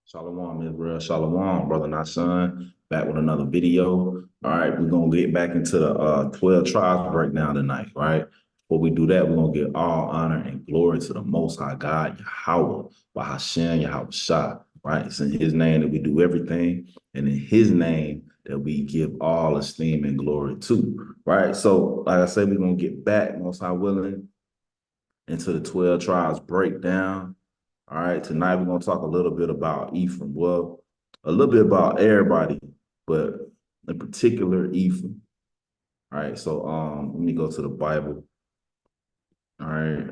Shalom, Israel. Shalom, brother, not son. Back with another video. All right, we're gonna get back into the 12 tribes breakdown tonight, right? Before we do that, we're gonna give all honor and glory to the Most High God, Yahweh, Bahashem, Yahweh Shah, right? It's in His name that we do everything, and in His name that we give all esteem and glory to, right? So, like I said, we're gonna get back, Most High willing, into the 12 tribes breakdown. All right, tonight we're gonna talk a little bit about Ephraim. Well, a little bit about everybody, but in particular Ephraim. All right, so let me go to the Bible. All right,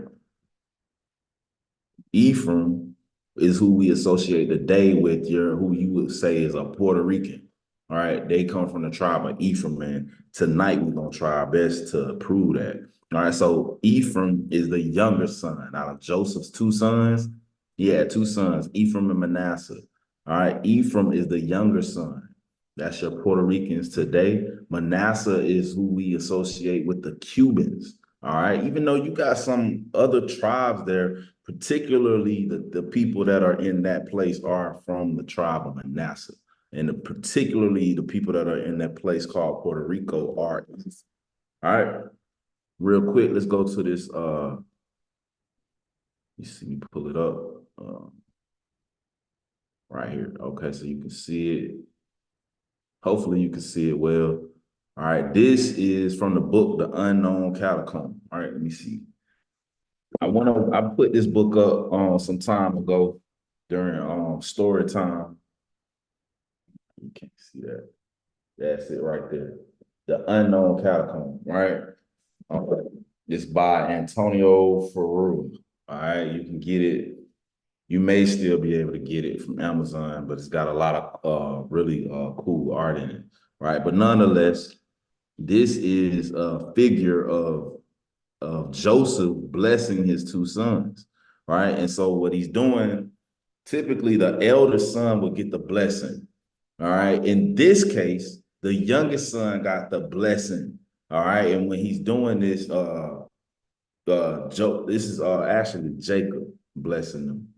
Ephraim is who we associate today with your who you would say is a Puerto Rican. All right, they come from the tribe of Ephraim, and tonight we're gonna try our best to prove that. All right, so Ephraim is the younger son out of Joseph's two sons. He had two sons, Ephraim and Manasseh. All right, Ephraim is the younger son. That's your Puerto Ricans today. Manasseh is who we associate with the Cubans. All right, even though you got some other tribes there, particularly the people that are in that place are from the tribe of Manasseh. And particularly the people that are in that place called Puerto Rico are. All right, real quick, let's go to this. You see me pull it up right here. Okay, so you can see it. Hopefully you can see it well. All right, this is from the book, The Unknown Catacomb. All right, let me see. I put this book up some time ago during story time. You can't see that. That's it right there. The Unknown Catacomb, right? It's by Antonio Ferruru. All right, you can get it. You may still be able to get it from Amazon, but it's got a lot of really cool art in it, right? But nonetheless, this is a figure of Joseph blessing his two sons, right? And so what he's doing, typically the elder son would get the blessing, all right? In this case, the youngest son got the blessing, all right? And when he's doing this, this is actually Jacob blessing them,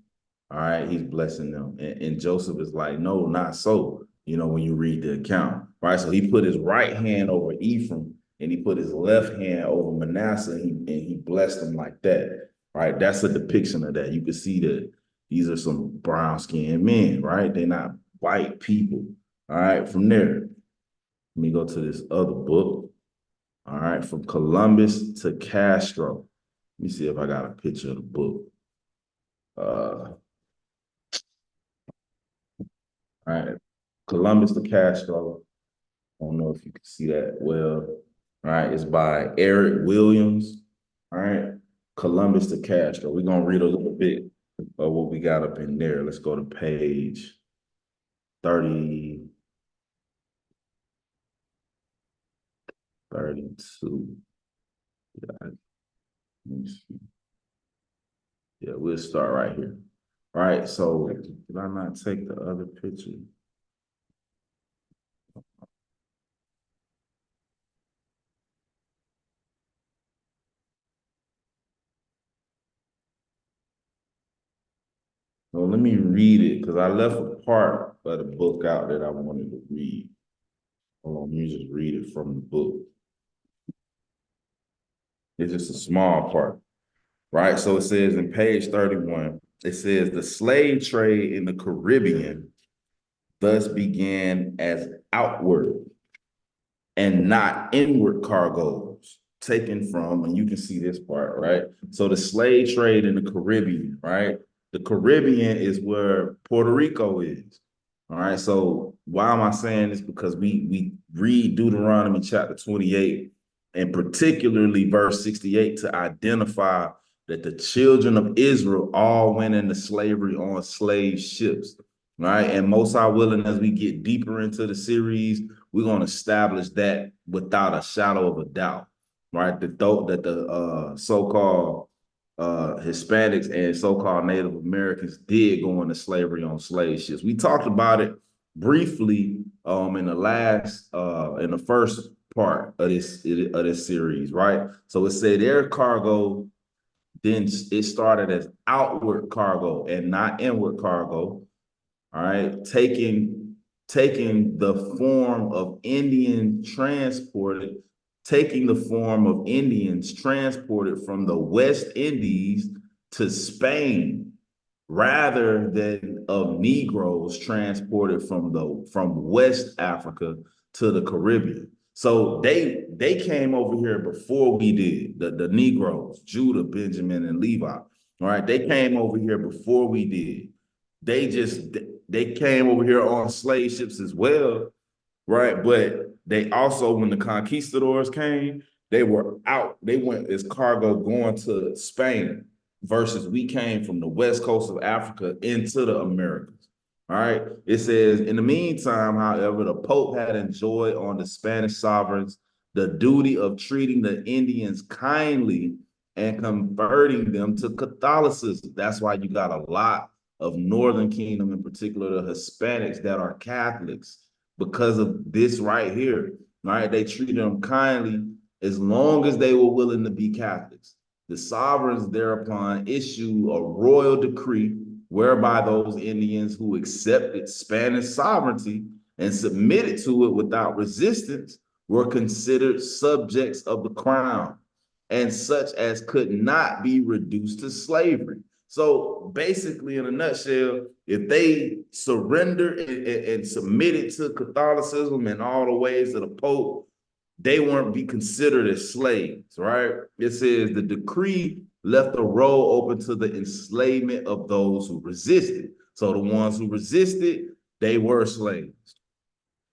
all right? He's blessing them. And Joseph is like, no, not so, when you read the account, right? So he put his right hand over Ephraim and he put his left hand over Manasseh and he blessed them like that, right? That's a depiction of that. You can see that these are some brown skinned men, right? They're not white people, all right? From there, let me go to this other book, all right? From Columbus to Castro. Let me see if I got a picture of the book. All right, Columbus to Castro. I don't know if you can see that well. All right, it's by Eric Williams. All right, Columbus to Castro. We're gonna read a little bit of what we got up in there. Let's go to page 30, 32. Yeah, let me see. Yeah, we'll start right here. All right, so did I not take the other picture? Well, let me read it because I left a part of the book out that I wanted to read. Hold on, let me just read it from the book. It's just a small part, right? So it says in page 31, it says the slave trade in the Caribbean thus began as outward and not inward cargoes taken from, and you can see this part, right? So the slave trade in the Caribbean, right? The Caribbean is where Puerto Rico is. All right. So why am I saying this? Because we read Deuteronomy chapter 28 and particularly verse 68 to identify that the children of Israel all went into slavery on slave ships. Right. And most are willing as we get deeper into the series, we're going to establish that without a shadow of a doubt. Right. That the so-called Hispanics and so-called Native Americans did go into slavery on slave ships. We talked about it briefly in the first part of this series, right? So it said their cargo, then it started as outward cargo and not inward cargo. all right, taking the form of taking the form of Indians transported from the West Indies to Spain, rather than of Negroes transported from West Africa to the Caribbean. So they came over here before we did. The Negroes, Judah, Benjamin, and Levi. All right, they came over here before we did. They just they came over here on slave ships as well, right? But they also, when the conquistadors came, they were out. They went as cargo going to Spain, versus we came from the west coast of Africa into the Americas. All right. It says, in the meantime, however, the Pope had enjoyed on the Spanish sovereigns the duty of treating the Indians kindly and converting them to Catholicism. That's why you got a lot of Northern Kingdom, in particular, the Hispanics that are Catholics, because of this right here. Right? They treated them kindly as long as they were willing to be Catholics. The sovereigns thereupon issue a royal decree whereby those Indians who accepted Spanish sovereignty and submitted to it without resistance were considered subjects of the crown, and such as could not be reduced to slavery. So basically, in a nutshell, if they surrendered and submitted to Catholicism in all the ways of the Pope, they weren't be considered as slaves, right? It says the decree left a road open to the enslavement of those who resisted. So the ones who resisted, they were slaves.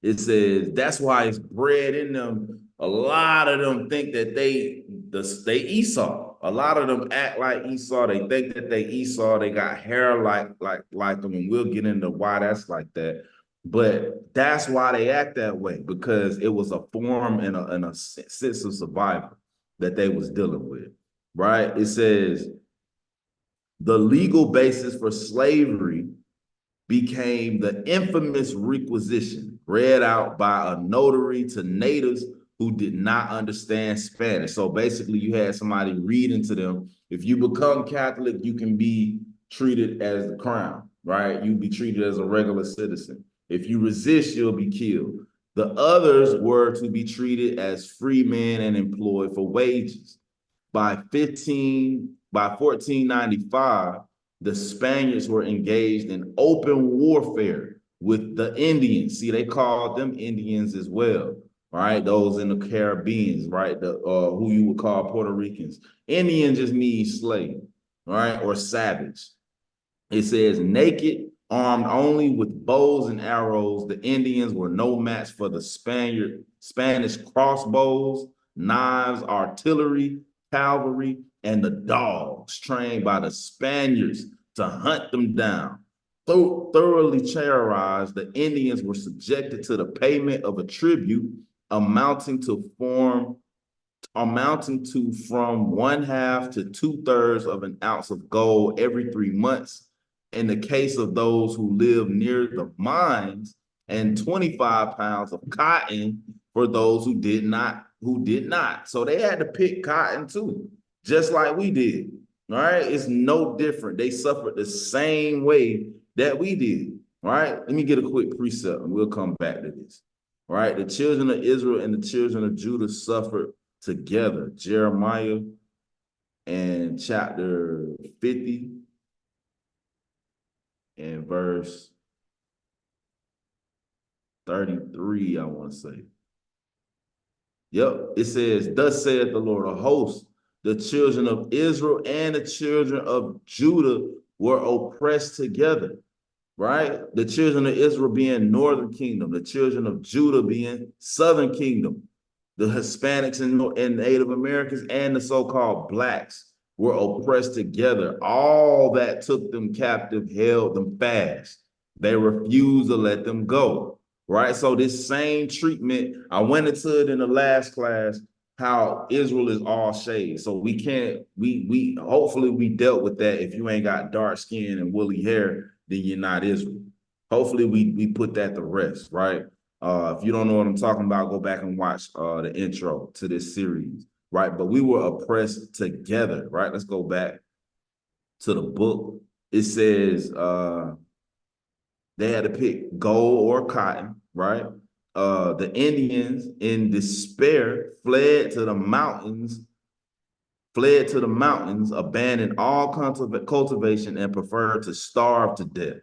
It says that's why it's bred in them. A lot of them think that they Esau. A lot of them act like Esau. They think that they Esau. They got hair like them, and we'll get into why that's like that. But that's why they act that way, because it was a form and a sense of survival that they was dealing with, right? It says the legal basis for slavery became the infamous requisition read out by a notary to natives who did not understand Spanish. So basically, you had somebody reading to them. If you become Catholic, you can be treated as the crown, right? You be treated as a regular citizen. If you resist, you'll be killed. The others were to be treated as free men and employed for wages. By 1495, the Spaniards were engaged in open warfare with the Indians. See, they called them Indians as well, right? Those in the Caribbeans, right? Who you would call Puerto Ricans. Indian just means slave, right? Or savage. It says naked, armed only with bows and arrows. The Indians were no match for the Spanish crossbows, knives, artillery, cavalry, and the dogs trained by the Spaniards to hunt them down. Thoroughly terrorized, the Indians were subjected to the payment of a tribute amounting to form amounting to from 1/2 to 2/3 of an ounce of gold every 3 months in the case of those who live near the mines, and 25 pounds of cotton for those who did not. So they had to pick cotton too, just like we did. All right. It's no different. They suffered the same way that we did. All right. Let me get a quick precept and we'll come back to this. All right. The children of Israel and the children of Judah suffered together. Jeremiah and chapter 50 and verse 33, I want to say. Yep, it says, thus saith the Lord of hosts, the children of Israel and the children of Judah were oppressed together, right? The children of Israel being northern kingdom, the children of Judah being southern kingdom. The Hispanics and Native Americans and the so-called blacks were oppressed together. All that took them captive held them fast. They refused to let them go, right? So this same treatment, I went into it in the last class, how Israel is all shade. So we can't, we hopefully we dealt with that. If you ain't got dark skin and woolly hair, then you're not Israel. Hopefully we put that to rest, right? If you don't know what I'm talking about, go back and watch the intro to this series, right? But we were oppressed together, right? Let's go back to the book. It says, They had to pick gold or cotton, right? The Indians, in despair, fled to the mountains, abandoned all cultivation, and preferred to starve to death.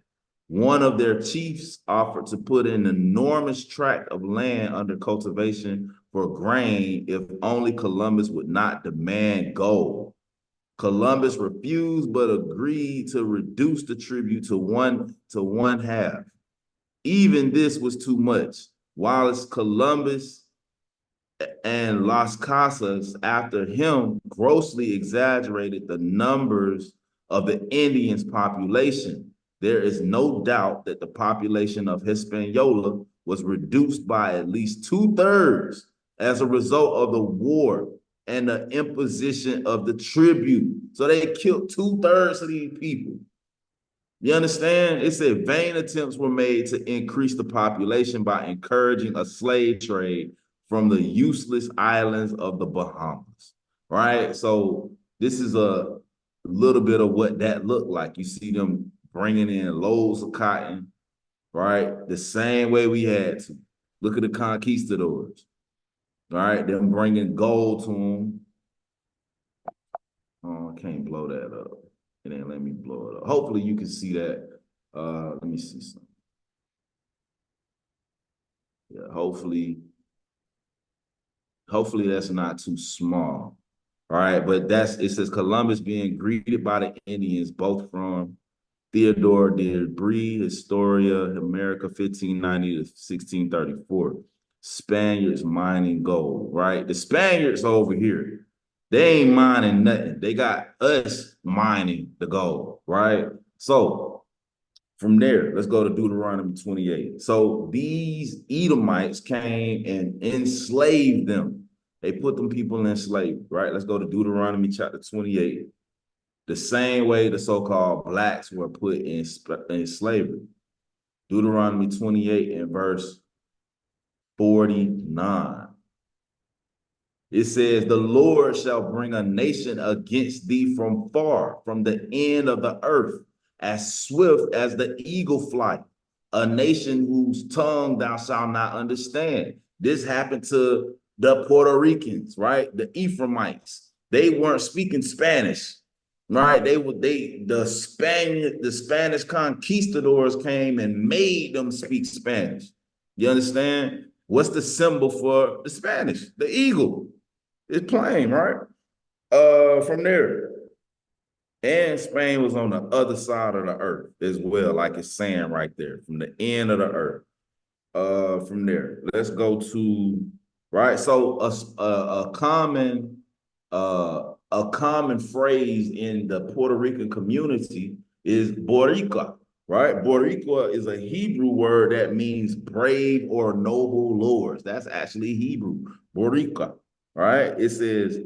One of their chiefs offered to put an enormous tract of land under cultivation for grain if only Columbus would not demand gold. Columbus refused but agreed to reduce the tribute to one half. Even this was too much. Wallace Columbus and Las Casas, after him, grossly exaggerated the numbers of the Indians' population. There is no doubt that the population of Hispaniola was reduced by at least two-thirds as a result of the war and the imposition of the tribute. So they killed two-thirds of these people. You understand? It said vain attempts were made to increase the population by encouraging a slave trade from the useless islands of the Bahamas. Right? So this is a little bit of what that looked like. You see them bringing in loads of cotton, right? The same way we had to. Look at the conquistadors, right? Them bringing gold to them. Oh, I can't blow that up. It ain't let me blow it up. Hopefully you can see that. Let me see something. Yeah, hopefully that's not too small. All right, but it says Columbus being greeted by the Indians, both from Theodore de Brie, Historia America 1590 to 1634. Spaniards mining gold, right? The Spaniards over here, they ain't mining nothing. They got us mining the gold, right? So from there, let's go to Deuteronomy 28. So these Edomites came and enslaved them. They put them people in slavery, right? Let's go to Deuteronomy chapter 28. The same way the so-called blacks were put in slavery. Deuteronomy 28 and verse 49. It says, the Lord shall bring a nation against thee from far, from the end of the earth, as swift as the eagle flight, a nation whose tongue thou shalt not understand. This happened to the Puerto Ricans, right? The Ephraimites. They weren't speaking Spanish, right? The Spanish conquistadors came and made them speak Spanish. You understand? What's the symbol for the Spanish? The eagle. It's plain, right? From there. And Spain was on the other side of the earth as well, like it's saying right there, from the end of the earth. From there, let's go to right. So a common phrase in the Puerto Rican community is Boricua, right? Boricua is a Hebrew word that means brave or noble lords. That's actually Hebrew, Boricua, right? It says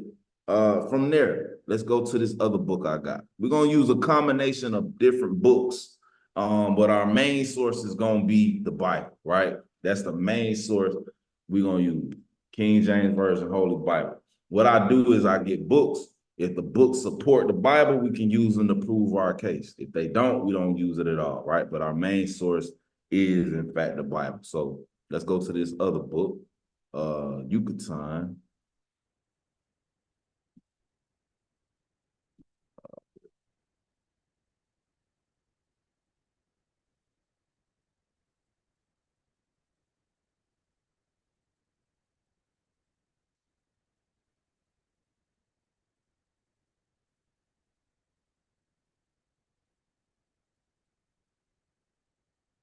from there, let's go to this other book I got. We're gonna use a combination of different books, but our main source is gonna be the Bible, right? That's the main source we're gonna use. King James Version, Holy Bible. What I do is I get books. If the books support the Bible, we can use them to prove our case. If they don't, we don't use it at all, right? But our main source is, in fact, the Bible. So let's go to this other book, Yucatan.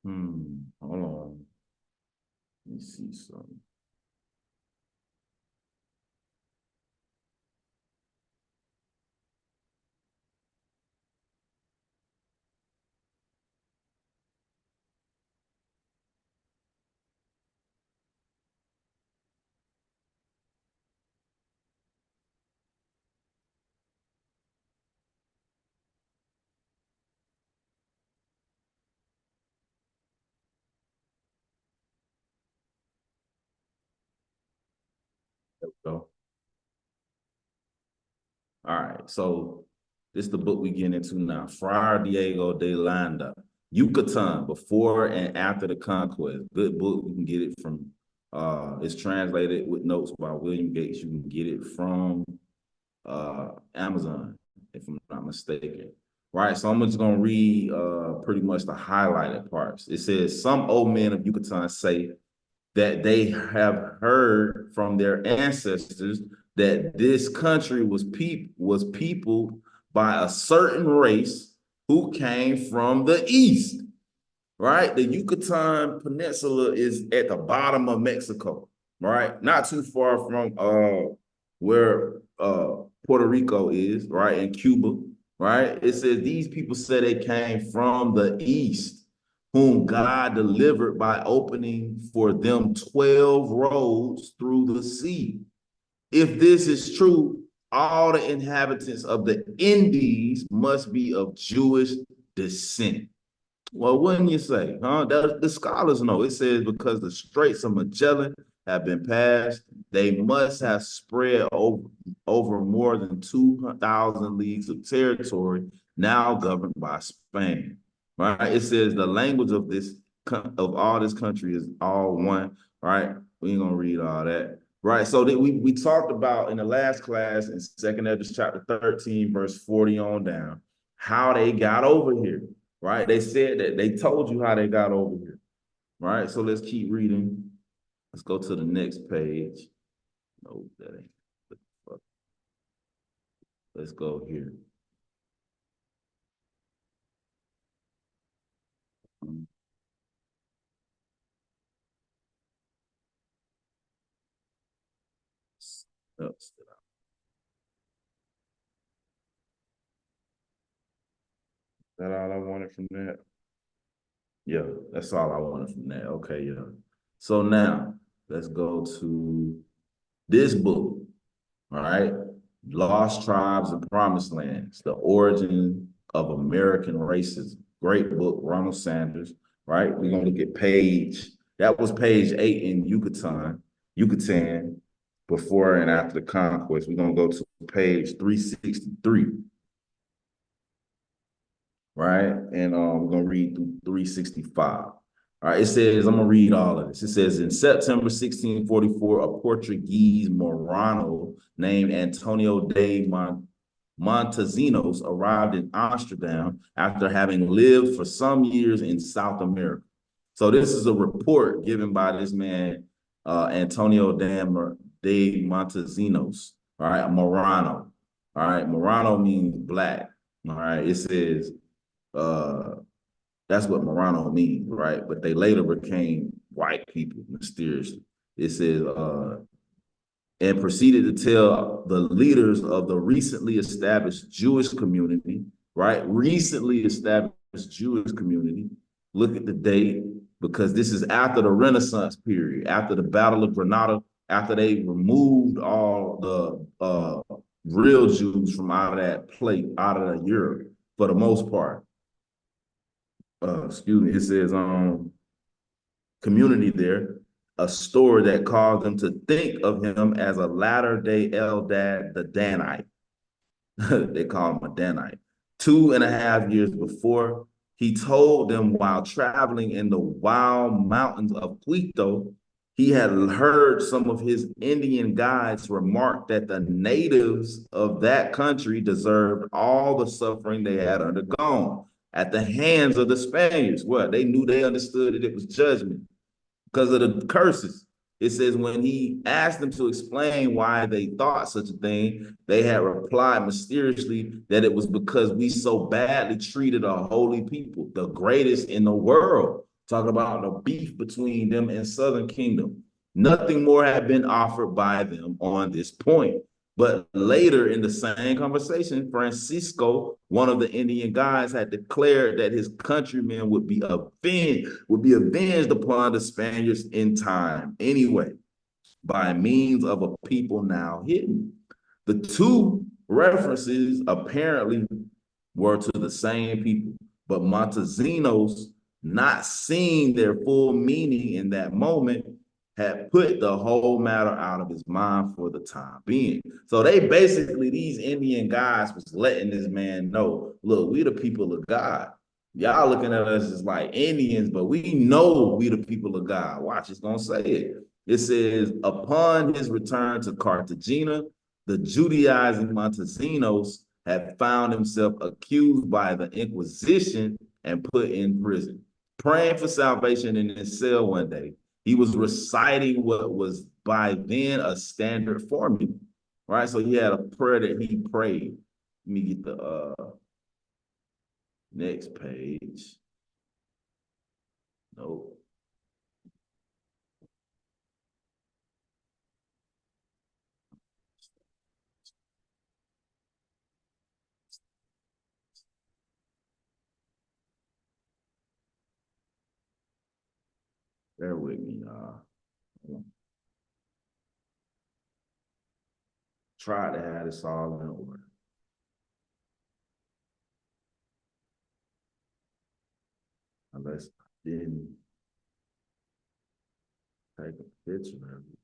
Hold on. Let me see something. So, all right. So this is the book we get into now. Friar Diego de Landa. Yucatan, before and after the conquest. Good book. You can get it from it's translated with notes by William Gates. You can get it from Amazon, if I'm not mistaken. Right. So I'm just gonna read pretty much the highlighted parts. It says some old men of Yucatan say that they have heard from their ancestors that this country was peopled by a certain race who came from the east, right? The Yucatan Peninsula is at the bottom of Mexico, right? Not too far from where Puerto Rico is, right? And Cuba, right? It says these people said they came from the east, whom God delivered by opening for them 12 roads through the sea. If this is true, all the inhabitants of the Indies must be of Jewish descent. Well, wouldn't you say, huh? The scholars know. It says because the Straits of Magellan have been passed, they must have spread over more than 2,000 leagues of territory now governed by Spain. Right? It says the language of all this country is all one. Right? We ain't gonna read all that. Right. So that we talked about in the last class in Second Esdras chapter 13, verse 40 on down, how they got over here. Right? They said that they told you how they got over here. Right? So let's keep reading. Let's go to the next page. No, that ain't. Let's go here. Oh, is that all I wanted from that? Yeah, that's all I wanted from that. Okay, yeah. So now let's go to this book. All right. Lost Tribes and Promised Lands, The Origin of American Racism. Great book, Ronald Sanders, right? We're going to look at that was page 8 in Yucatan, before and after the conquest. We're going to go to page 363, right? And we're going to read through 365. All right, it says, I'm going to read all of this. It says, in September 1644, a Portuguese Morano named Antonio de Montesinos arrived in Amsterdam after having lived for some years in South America. So this is a report given by this man, Antonio de Montesinos, all right, Morano. All right, Morano means black. All right, it says, that's what Morano means, right? But they later became white people, mysteriously. It says, and proceeded to tell the leaders of the recently established Jewish community, right? Recently established Jewish community. Look at the date, because this is after the Renaissance period, after the Battle of Granada, after they removed all the real Jews from out of that place, out of Europe, for the most part. Excuse me, it says community there, a story that caused them to think of him as a latter-day Eldad the Danite. They call him a Danite. 2.5 years before, he told them while traveling in the wild mountains of Quito, he had heard some of his Indian guides remark that the natives of that country deserved all the suffering they had undergone at the hands of the Spaniards. Well, they understood that it was judgment because of the curses. It says when he asked them to explain why they thought such a thing, they had replied mysteriously that it was because we so badly treated a holy people, the greatest in the world. Talking about the beef between them and Southern Kingdom. Nothing more had been offered by them on this point. But later in the same conversation, Francisco, one of the Indian guys, had declared that his countrymen would be avenged upon the Spaniards in time anyway, by means of a people now hidden. The two references apparently were to the same people, but Montesinos, not seeing their full meaning in that moment, had put the whole matter out of his mind for the time being. So they basically, these Indian guys was letting this man know, look, we the people of God. Y'all looking at us as like Indians, but we know we the people of God. Watch, it's gonna say it. It says, upon his return to Cartagena, the Judaizing Montesinos had found himself accused by the Inquisition and put in prison. Praying for salvation in his cell one day, he was reciting what was by then a standard formula. Right? So he had a prayer that he prayed. Let me get the next page. Nope. Bear with me, y'all. Try to have this all in order. Unless I didn't take a picture of it.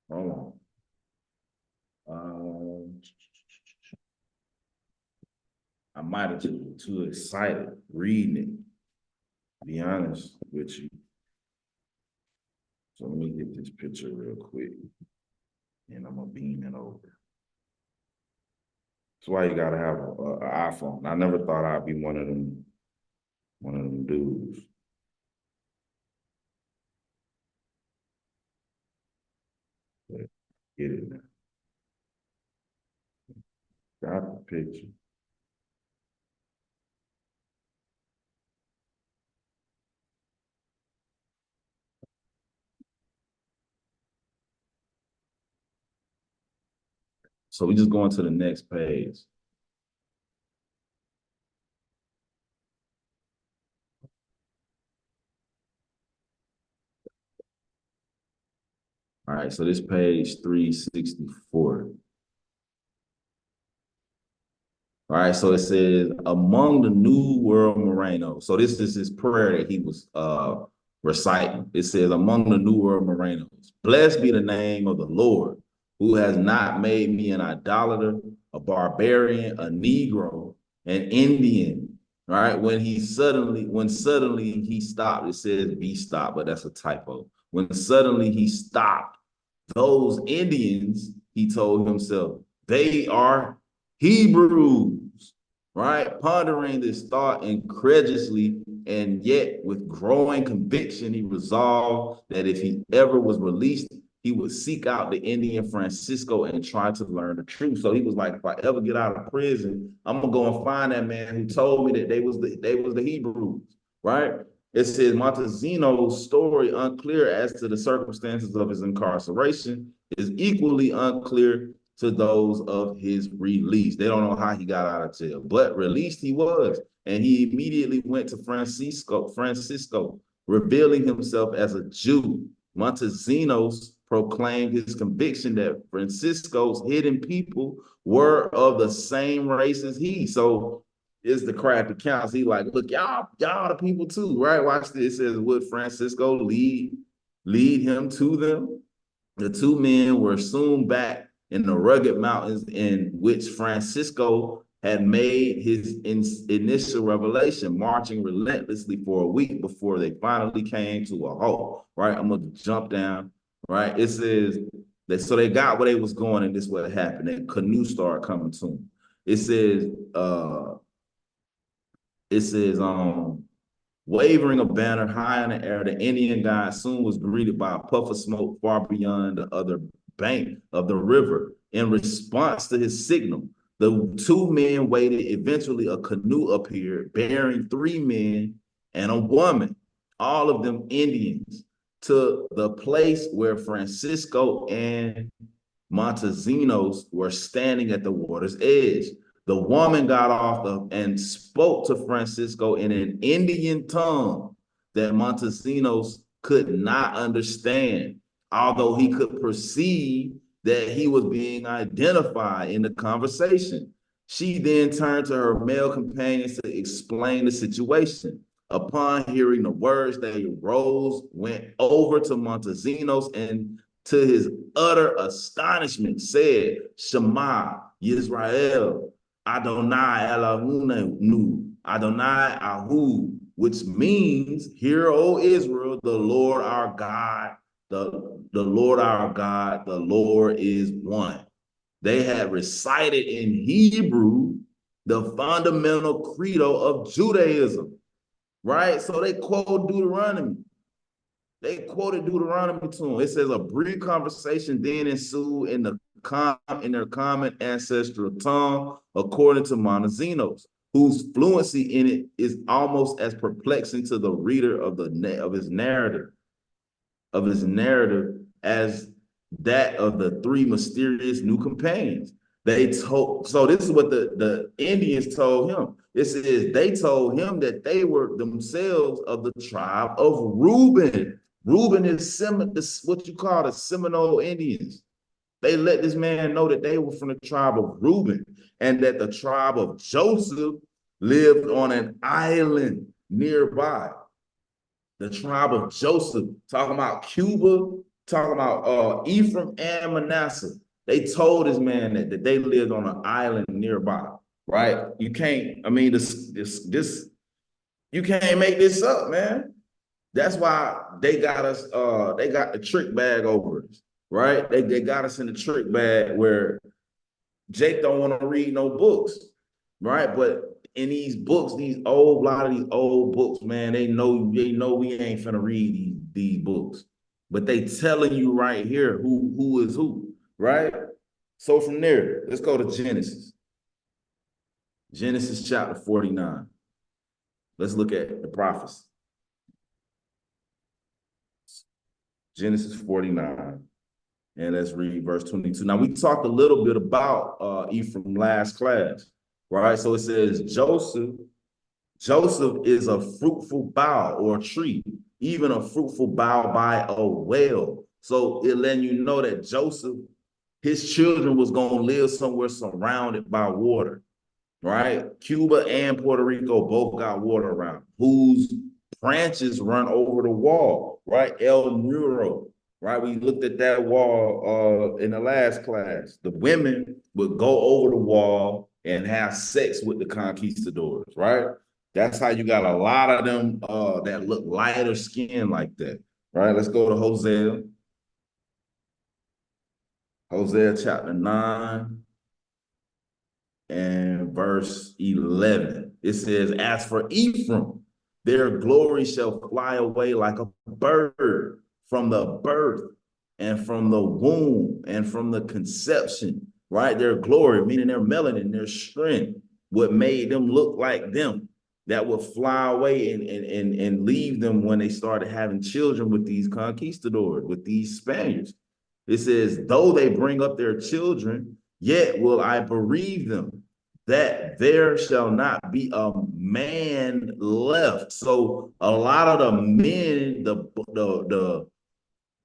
Hold on. I might have been too excited reading it, to be honest with you. So let me get this picture real quick. And I'm gonna beam it over. That's why you gotta have an iPhone. I never thought I'd be one of them dudes. But get it now. Got the picture. So we just going to the next page. All right, so this page 364. All right, so it says among the New World Moreno. So this is his prayer that he was reciting. It says, among the New World Morenos, blessed be the name of the Lord, who has not made me an idolater, a barbarian, a Negro, an Indian. All right, when suddenly he stopped, it says be stopped, but that's a typo. When suddenly he stopped, those Indians, he told himself, they are Hebrews, right? Pondering this thought incredulously and yet with growing conviction, he resolved that if he ever was released, he would seek out the Indian Francisco and try to learn the truth. So he was like, if I ever get out of prison, I'm gonna go and find that man who told me that they was the Hebrews, right? It says Montezino's story, unclear as to the circumstances of his incarceration, is equally unclear to those of his release. They don't know how he got out of jail, but released he was. And he immediately went to Francisco, revealing himself as a Jew. Montesinos proclaimed his conviction that Francisco's hidden people were of the same race as he. So is the crowd that counts. He like, look, y'all the people too, right? Watch this. It says, would Francisco lead him to them? The two men were soon back in the rugged mountains in which Francisco had made his initial revelation, marching relentlessly for a week before they finally came to a halt. Right, I'm gonna jump down. Right, it says that so they got where they was going, and this is what happened. And canoe started coming to them. It says, wavering a banner high in the air, the Indian guide soon was greeted by a puff of smoke far beyond the other bank of the river. In response to his signal, the two men waited. Eventually, a canoe appeared bearing three men and a woman, all of them Indians, to the place where Francisco and Montesinos were standing at the water's edge. The woman got off and spoke to Francisco in an Indian tongue that Montesinos could not understand, although he could perceive that he was being identified in the conversation. She then turned to her male companions to explain the situation. Upon hearing the words, they rose, went over to Montezinos, and to his utter astonishment said, Shema Yisrael, Adonai Elohim, Adonai Ahu, which means, hear, O Israel, the Lord our God, the Lord our God, the Lord is one. They had recited in Hebrew the fundamental credo of Judaism, right? So they quote Deuteronomy. They quoted Deuteronomy to him. It says a brief conversation then ensued in their common ancestral tongue, according to Montesinos, whose fluency in it is almost as perplexing to the reader of his narrative as that of the three mysterious new companions. So this is what the Indians told him. It says they told him that they were themselves of the tribe of Reuben. Reuben is what you call the Seminole Indians. They let this man know that they were from the tribe of Reuben and that the tribe of Joseph lived on an island nearby. The tribe of Joseph, talking about Cuba, talking about Ephraim and Manasseh. They told this man that they lived on an island nearby, right? You can't, I mean, you can't make this up, man. That's why they got us, they got the trick bag over us, right? They got us in the trick bag where Jake don't want to read no books, right? But in these books, a lot of these old books, man, they know we ain't finna read these books. But they telling you right here who is who, right? So from there, let's go to Genesis. Genesis chapter 49. Let's look at the prophets. Genesis 49. And let's read verse 22. Now, we talked a little bit about Ephraim last class, right? So it says, Joseph is a fruitful bough or tree, even a fruitful bough by a well. So it letting you know that Joseph, his children was going to live somewhere surrounded by water, right? Cuba and Puerto Rico both got water around, whose branches run over the wall, right? El Muro, right? We looked at that wall in the last class. The women would go over the wall and have sex with the conquistadors, right? That's how you got a lot of them that look lighter skin like that, right? Let's go to Hosea. Hosea chapter 9 and verse 11. It says, as for Ephraim, their glory shall fly away like a bird from the birth and from the womb and from the conception, right? Their glory, meaning their melanin, their strength, what made them look like them, that would fly away and leave them when they started having children with these conquistadors, with these Spaniards. It says, though they bring up their children, yet will I bereave them, that there shall not be a man left. So a lot of the men, the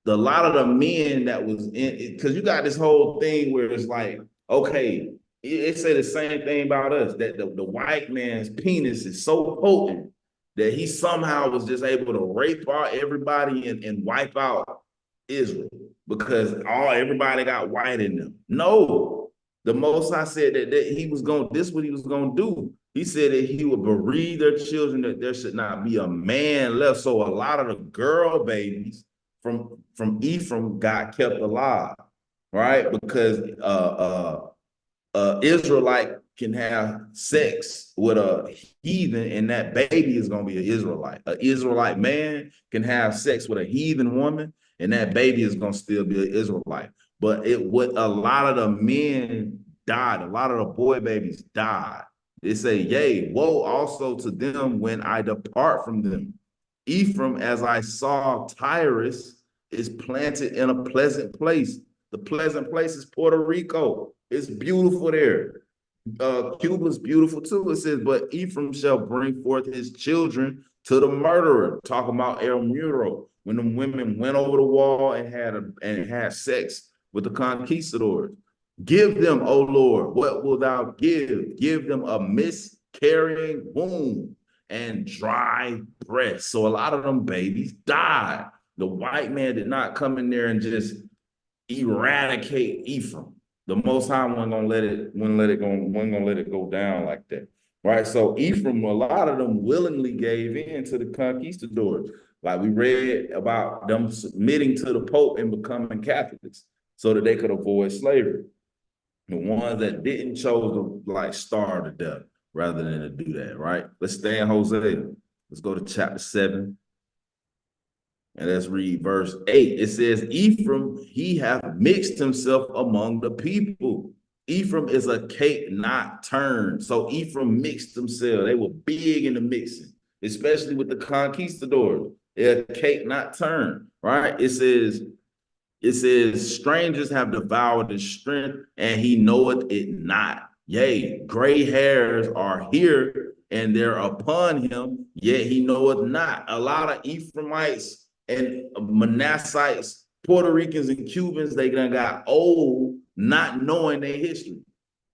lot of the men that was in, because you got this whole thing where it's like, okay, it said the same thing about us, that the white man's penis is so potent that he somehow was just able to rape out everybody and wipe out Israel because everybody got white in them. No, the Most High said that he was going, this is what he was going to do. He said that he would bereave their children, that there should not be a man left. So a lot of the girl babies from Ephraim got kept alive, right? Because Israelite can have sex with a heathen, and that baby is going to be an Israelite. An Israelite man can have sex with a heathen woman, and that baby is going to still be an Israelite. But what a lot of the men died, a lot of the boy babies died. They say, yea, woe also to them when I depart from them. Ephraim, as I saw Tyrus, is planted in a pleasant place. The pleasant place is Puerto Rico. It's beautiful there. Cuba's beautiful too. It says, but Ephraim shall bring forth his children to the murderer. Talking about El Muro, when the women went over the wall and had sex with the conquistadors. Give them, O Lord, what wilt thou give? Give them a miscarrying womb and dry breath. So a lot of them babies died. The white man did not come in there and just eradicate Ephraim. The Most High wasn't gonna let it go down like that. Right. So Ephraim, a lot of them willingly gave in to the conquistadors. Like we read about them submitting to the Pope and becoming Catholics so that they could avoid slavery. The ones that didn't chose to like starve to death rather than to do that, right? Let's stay in Hosea. Let's go to chapter 7. And let's read verse 8. It says, Ephraim, he hath mixed himself among the people. Ephraim is a cake not turned. So Ephraim mixed themselves. They were big in the mixing, especially with the conquistadors. They're a cake not turned, right? It says, strangers have devoured his strength, and he knoweth it not. Yea, gray hairs are here, and they're upon him, yet he knoweth not. A lot of Ephraimites and Manassites, Puerto Ricans and Cubans, they done got old, not knowing their history,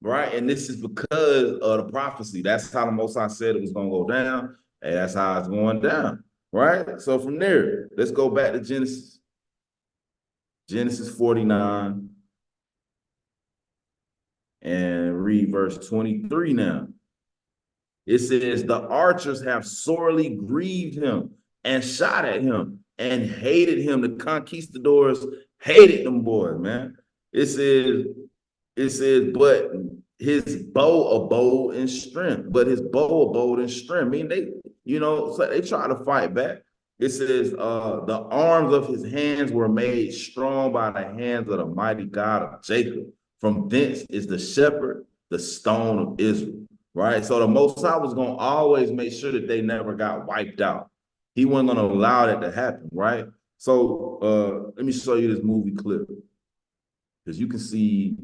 right? And this is because of the prophecy. That's how the Most High said it was going to go down, and that's how it's going down, right? So from there, let's go back to Genesis. Genesis 49 and read verse 23 now. It says, the archers have sorely grieved him and shot at him and hated him. The conquistadors hated them boys, man. It says, but his bow abode in strength. But his bow abode in strength. I mean, so they try to fight back. It says, the arms of his hands were made strong by the hands of the mighty God of Jacob. From thence is the shepherd, the stone of Israel. Right. So the Most High was going to always make sure that they never got wiped out. He wasn't going to allow that to happen. Right. So let me show you this movie clip. Because you can see,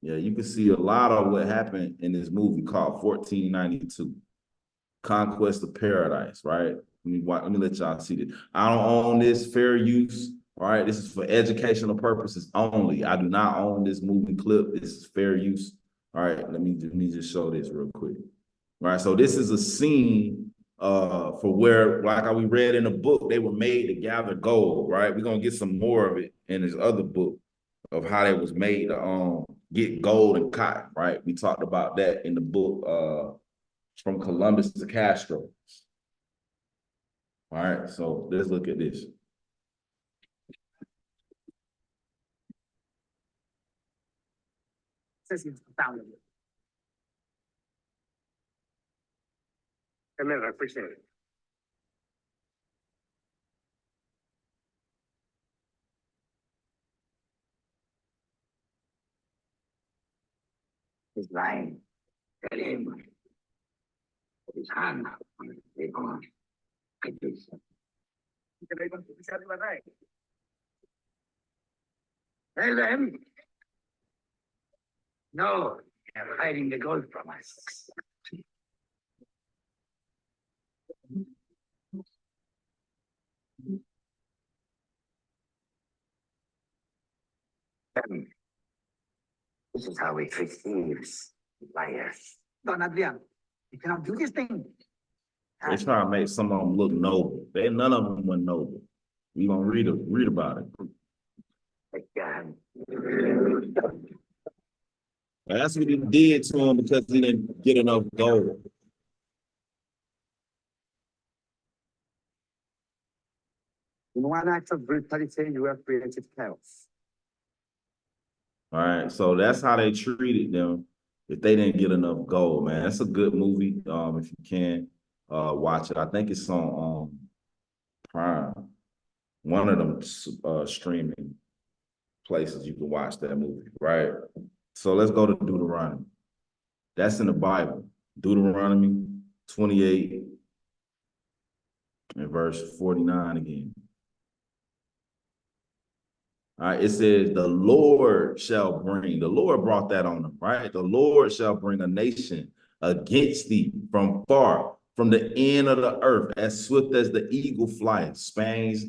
you can see a lot of what happened in this movie called 1492. Conquest of Paradise, right? Let me let y'all see this. I don't own this, fair use. All right, this is for educational purposes only. I do not own this movie clip. This is fair use. All right, let me just show this real quick. All right, so this is a scene for where, like we read in the book, they were made to gather gold, right? We're gonna get some more of it in this other book of how they was made to get gold and cotton, right? We talked about that in the book from Columbus to Castro. All right, so let's look at this. I appreciate it. He's lying. Tell him. His hand. They're gone. I do so. Tell them. No, they're hiding the gold from us. This is how we treat thieves, liars. Don Adrian, you cannot do this thing. They try to make some of them look noble. None of them were noble. We gonna read about it. That's what he did to him because he didn't get enough gold. In one act of brutality, you have created chaos. All right, so that's how they treated them if they didn't get enough gold, man. That's a good movie. If you can watch it. I think it's on Prime. One of them streaming places you can watch that movie, right? So let's go to Deuteronomy. That's in the Bible. Deuteronomy 28 and verse 49 again. All right, it says, the Lord brought that on them, right? The Lord shall bring a nation against thee from far, from the end of the earth, as swift as the eagle flieth. Spain's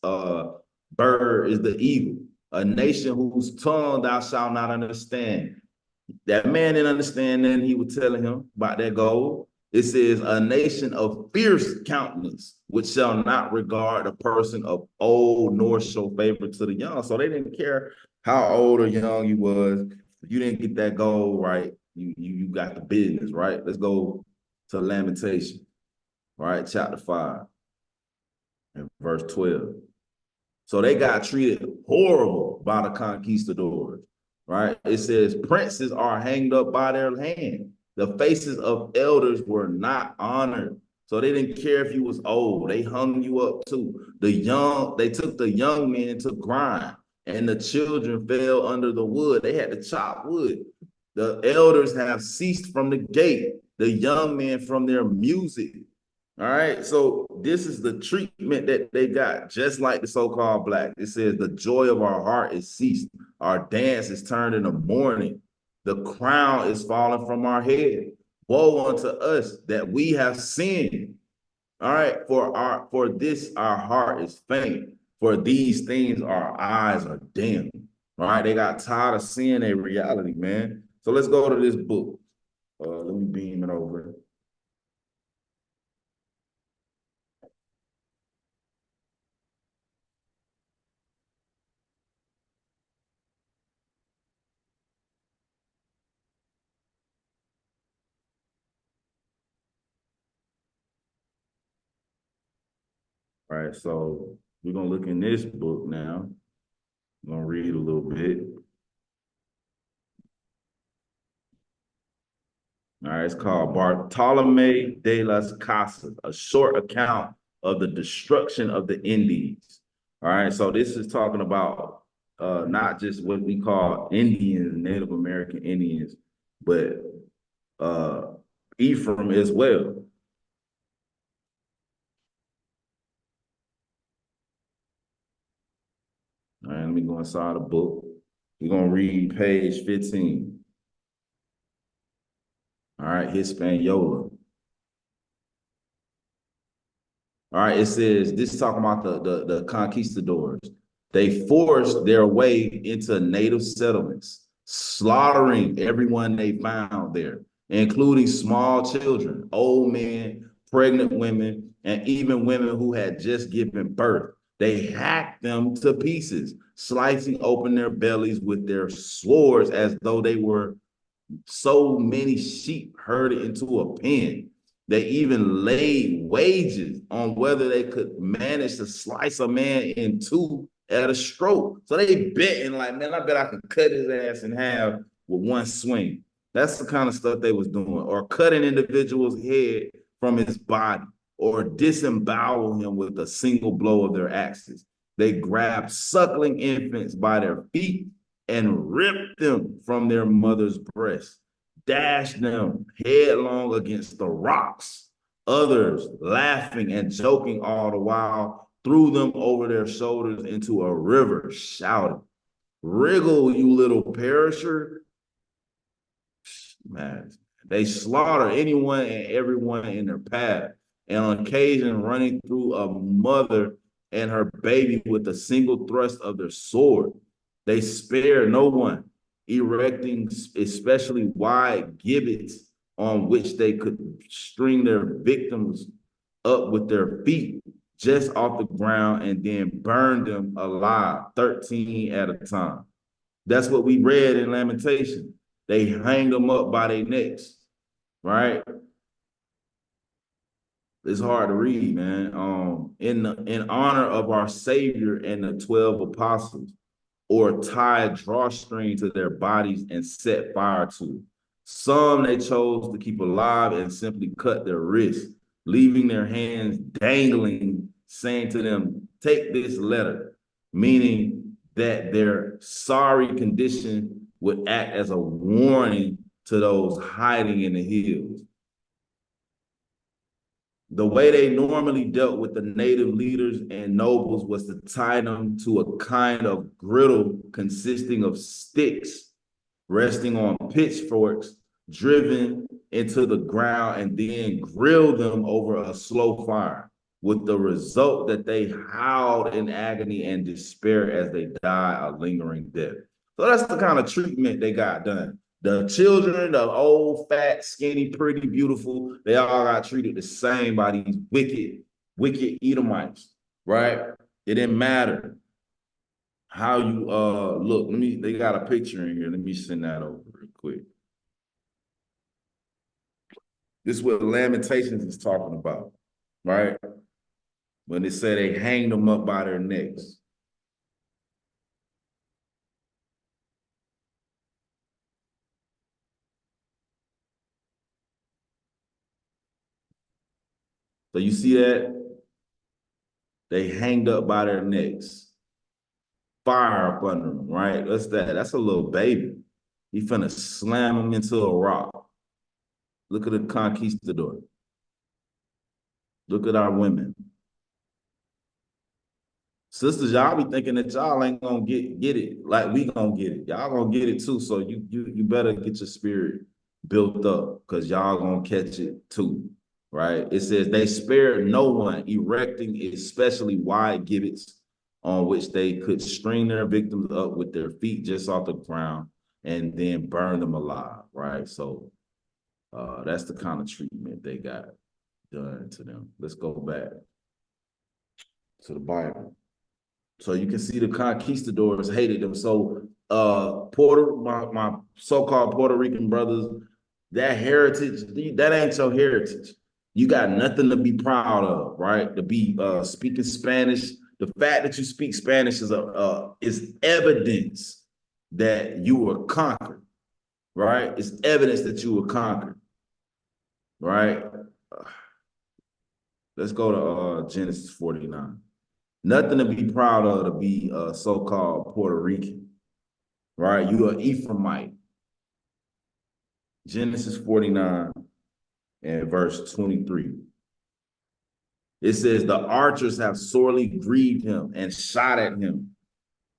bird is the eagle. A nation whose tongue thou shalt not understand. That man didn't understand that he was telling him about that gold. It says, a nation of fierce countenance, which shall not regard a person of old nor show favor to the young. So they didn't care how old or young you was. If you didn't get that gold right, you got the business, right? Let's go to Lamentation, right? Chapter 5 and verse 12. So they got treated horrible by the conquistadors, right? It says princes are hanged up by their hand. The faces of elders were not honored. So they didn't care if you was old. They hung you up too. They took the young men to grind, and the children fell under the wood. They had to chop wood. The elders have ceased from the gate, the young men from their music. All right, so this is the treatment that they got, just like the so-called black. It says the joy of our heart is ceased. Our dance is turned into mourning. The crown is falling from our head. Woe unto us that we have sinned. All right, for this our heart is faint. For these things our eyes are dim. All right, they got tired of seeing a reality, man. So let's go to this book. Let me beam it over. All right, so we're gonna look in this book now. I'm gonna read a little bit. All right, it's called Bartolome de las Casas, a short account of the destruction of the Indies. All right, so this is talking about not just what we call Indians, Native American Indians, but uh, Ephraim as well. All right, let me go inside the book. We're gonna read page 15. All right, Hispaniola. All right, it says this is talking about the conquistadors. They forced their way into native settlements, slaughtering everyone they found there, including small children, old men, pregnant women, and even women who had just given birth. They hacked them to pieces, slicing open their bellies with their swords as though they were so many sheep herded into a pen. They even laid wages on whether they could manage to slice a man in two at a stroke. So they betting like, man, I bet I can cut his ass in half with one swing. That's the kind of stuff they was doing, or cut an individual's head from his body, or disembowel him with a single blow of their axes. They grabbed suckling infants by their feet and ripped them from their mother's breast, dashed them headlong against the rocks. Others, laughing and joking all the while, threw them over their shoulders into a river, shouting, "Wriggle, you little perisher." Man, they slaughter anyone and everyone in their path, and on occasion running through a mother and her baby with a single thrust of their sword. They spare no one, erecting especially wide gibbets on which they could string their victims up with their feet just off the ground and then burn them alive, 13 at a time. That's what we read in Lamentation. They hang them up by their necks, right? It's hard to read, man. In honor of our Savior and the 12 apostles, or tie a drawstring to their bodies and set fire to. Some they chose to keep alive and simply cut their wrists, leaving their hands dangling, saying to them, "Take this letter," meaning that their sorry condition would act as a warning to those hiding in the hills. The way they normally dealt with the native leaders and nobles was to tie them to a kind of griddle consisting of sticks resting on pitchforks driven into the ground and then grill them over a slow fire, with the result that they howled in agony and despair as they die a lingering death. So that's the kind of treatment they got done. The children, the old, fat, skinny, pretty, beautiful, they all got treated the same by these wicked Edomites, right? It didn't matter how you look. They got a picture in here. Let me send that over real quick. This is what Lamentations is talking about, right? When they say they hanged them up by their necks. So you see that? They hanged up by their necks. Fire up under them, right? That's that. That's a little baby. He finna slam him into a rock. Look at the conquistador. Look at our women. Sisters, y'all be thinking that y'all ain't gonna get it like we gonna get it. Y'all gonna get it too. So you better get your spirit built up because y'all gonna catch it too. Right? It says they spared no one, erecting especially wide gibbets on which they could string their victims up with their feet just off the ground and then burn them alive. Right. So that's the kind of treatment they got done to them. Let's go back to the Bible. So you can see the conquistadors hated them. So my so-called Puerto Rican brothers, that heritage, that ain't your heritage. You got nothing to be proud of, right? To be speaking Spanish. The fact that you speak Spanish is evidence that you were conquered, right? It's evidence that you were conquered, right? Let's go to Genesis 49. Nothing to be proud of to be a so-called Puerto Rican, right? You are Ephraimite. Genesis 49 and verse 23. It says, the archers have sorely grieved him and shot at him.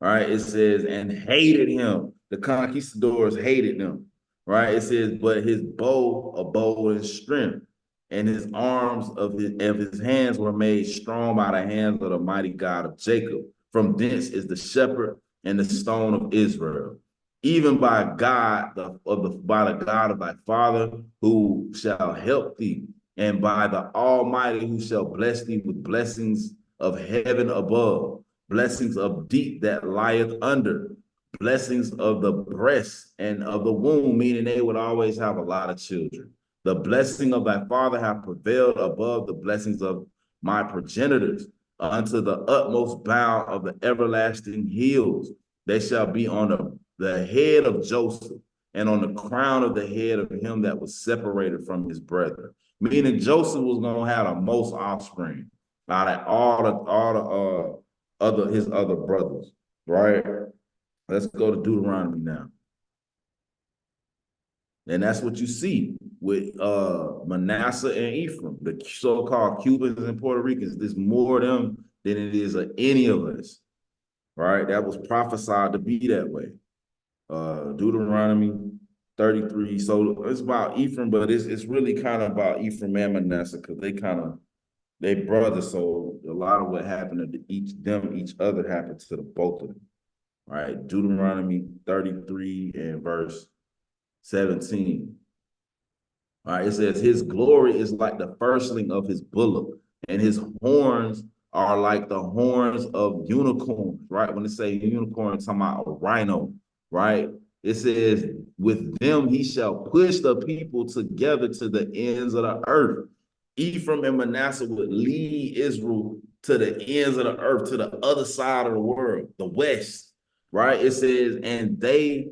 Right? It says, and hated him. The conquistadors hated them. Right? It says, but his bow abode in strength, and his arms of his hands were made strong by the hands of the mighty God of Jacob. From thence is the shepherd and the stone of Israel. Even by God, by the God of thy father, who shall help thee, and by the Almighty, who shall bless thee with blessings of heaven above, blessings of deep that lieth under, blessings of the breast and of the womb, meaning they would always have a lot of children. The blessing of thy father hath prevailed above the blessings of my progenitors unto the utmost bound of the everlasting hills. They shall be on the head of Joseph and on the crown of the head of him that was separated from his brethren. Meaning Joseph was going to have the most offspring out of all the his other brothers, right? Let's go to Deuteronomy now. And that's what you see with Manasseh and Ephraim, the so-called Cubans and Puerto Ricans. There's more of them than it is of any of us, right? That was prophesied to be that way. Deuteronomy 33. So it's about Ephraim, but it's really kind of about Ephraim and Manasseh because they brothers. So a lot of what happened to each other happened to the both of them. Right? Deuteronomy 33 and verse 17. All right, it says, his glory is like the firstling of his bullock, and his horns are like the horns of unicorns, right? When they say unicorn, it's talking about a rhino, right? It says, with them he shall push the people together to the ends of the earth. Ephraim and Manasseh would lead Israel to the ends of the earth, to the other side of the world, the west, right? It says, and they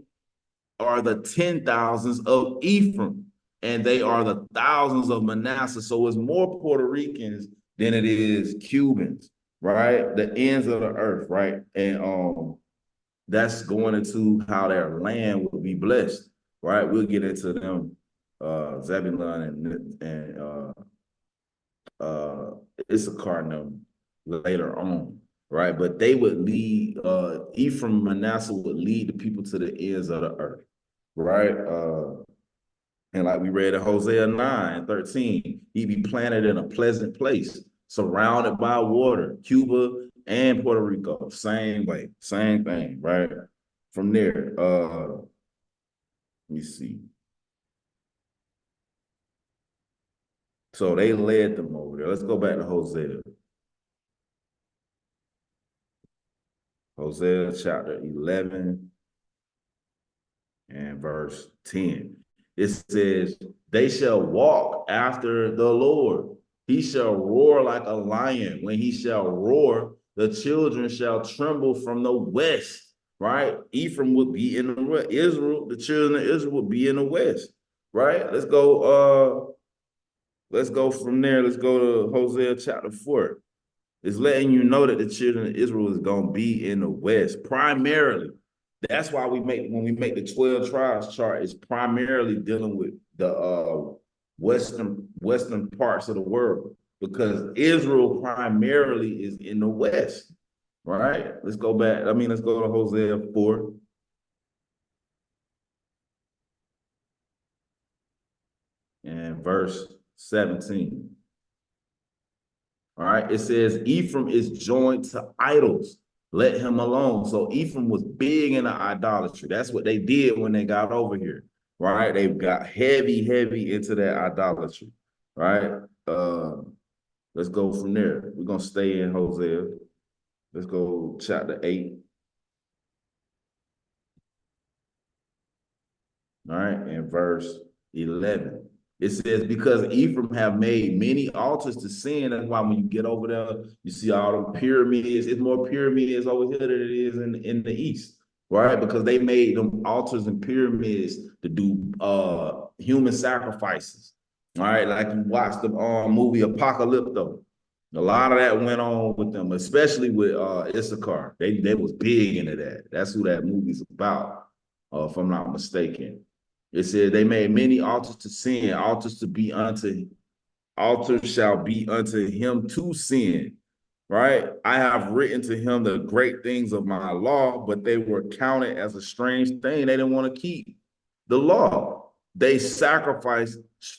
are the 10,000s of Ephraim, and they are the thousands of Manasseh. So it's more Puerto Ricans than it is Cubans, right? The ends of the earth, right? And that's going into how their land will be blessed, right? We'll get into them, Zebulun and Issachar and them later on, right? But they would lead, Ephraim, Manasseh would lead the people to the ends of the earth, right? And like we read in Hosea 9:13, he be planted in a pleasant place, surrounded by water. Cuba and Puerto Rico, same way, same thing, right? From there, Let me see. So they led them over there. Let's go back to Hosea. Hosea chapter 11 and verse 10. It says, they shall walk after the Lord. He shall roar like a lion. When he shall roar, the children shall tremble from the west. Right? Ephraim would be in the west. Israel, the children of Israel would be in the west. Right? Let's go from there. Let's go to Hosea chapter 4. It's letting you know that the children of Israel is going to be in the west primarily. That's why when we make the 12 tribes chart, it's primarily dealing with the western parts of the world, because Israel primarily is in the west, right? Let's go back. Let's go to Hosea 4 and verse 17. All right, it says Ephraim is joined to idols. Let him alone. So Ephraim was big into idolatry. That's what they did when they got over here. Right, they got heavy into that idolatry. Right. Let's go from there. We're gonna stay in Hosea. Let's go chapter 8. All right, and verse 11. It says, because Ephraim have made many altars to sin. That's why when you get over there, you see all the pyramids. It's more pyramids over here than it is in the east, right? Because they made them altars and pyramids to do human sacrifices. All right, like you watched the movie Apocalypto. A lot of that went on with them, especially with Issachar. They was big into that. That's who that movie's about, if I'm not mistaken. It said they made many altars to sin, altars shall be unto him to sin, right? I have written to him the great things of my law, but they were counted as a strange thing. They didn't want to keep the law. They sacrificed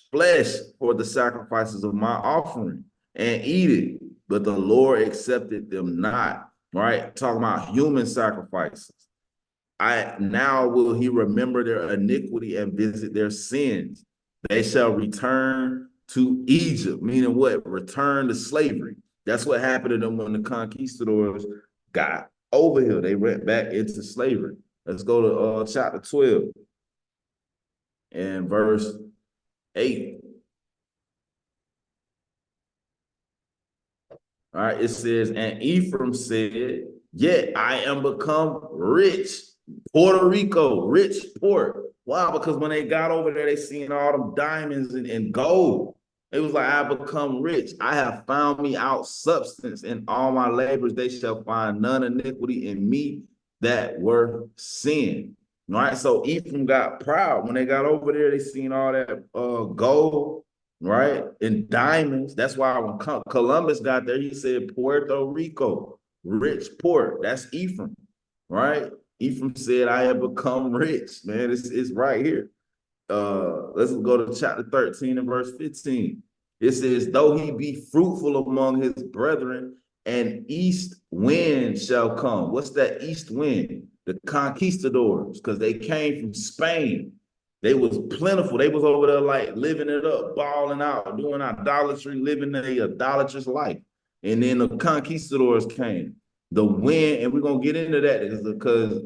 flesh for the sacrifices of my offering and eat it, but the Lord accepted them not, right? Talking about human sacrifices. Now will he remember their iniquity and visit their sins. They shall return to Egypt, meaning what? Return to slavery. That's what happened to them when the conquistadors got over here. They went back into slavery. Let's go to chapter 12 and verse 8. All right, it says, and Ephraim said, yet I am become rich. Puerto Rico, rich port. Wow, because when they got over there, they seen all them diamonds and gold. It was like, I become rich. I have found me out substance in all my labors. They shall find none iniquity in me that were sin. All right, so Ephraim got proud. When they got over there, they seen all that gold, right? And diamonds. That's why when Columbus got there, he said Puerto Rico, rich port. That's Ephraim, right? Ephraim said, I have become rich, man. It's right here. Let's go to chapter 13 and verse 15. It says, though he be fruitful among his brethren, an east wind shall come. What's that east wind? The conquistadors, because they came from Spain. They was plentiful. They was over there like living it up, balling out, doing idolatry, living a idolatrous life. And then the conquistadors came. The wind, and we're gonna get into that because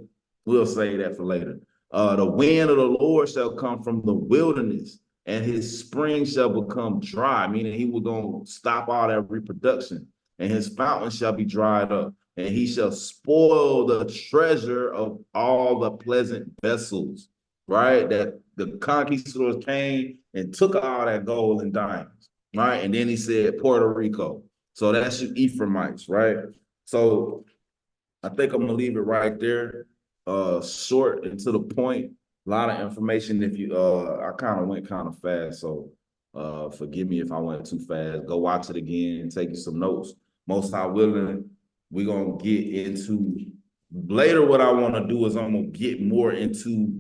we'll say that for later. The wind of the Lord shall come from the wilderness, and his spring shall become dry, meaning he will gonna stop all that reproduction, and his fountain shall be dried up, and he shall spoil the treasure of all the pleasant vessels, right? That the conquistadors came and took all that gold and diamonds, right? And then he said Puerto Rico. So that's your Ephraimites, right? So I think I'm gonna leave it right there. Short and to the point. A lot of information. If you I kind of went kind of fast, so forgive me if I went too fast. Go watch it again and take you some notes. Most High willing, we're gonna get into later. What I want to do is I'm gonna get more into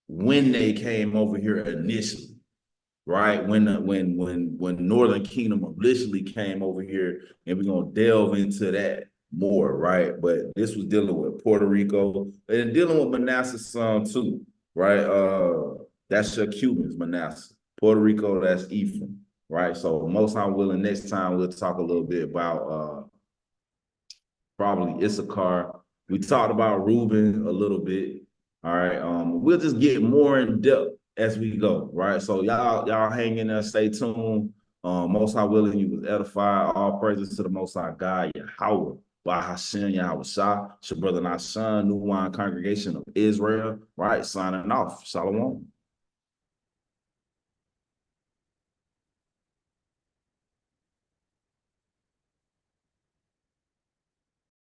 when they came over here initially, right? When Northern Kingdom initially came over here, and we're gonna delve into that more, right? But this was dealing with Puerto Rico and dealing with Manasseh's son too. right? That's your Cubans, Manasseh. Puerto Rico, that's Ephraim, right? So most I'm willing, next time we'll talk a little bit about probably Issachar. We talked about Reuben a little bit. All right. We'll just get more in depth as we go, right? So y'all hang in there, stay tuned. Most High willing, you was edified. All praises to the Most High God, Yahweh, Bahashem, Yahweh Shah, it's your brother Nashan, New Wine Congregation of Israel, right? Signing off. Shalom.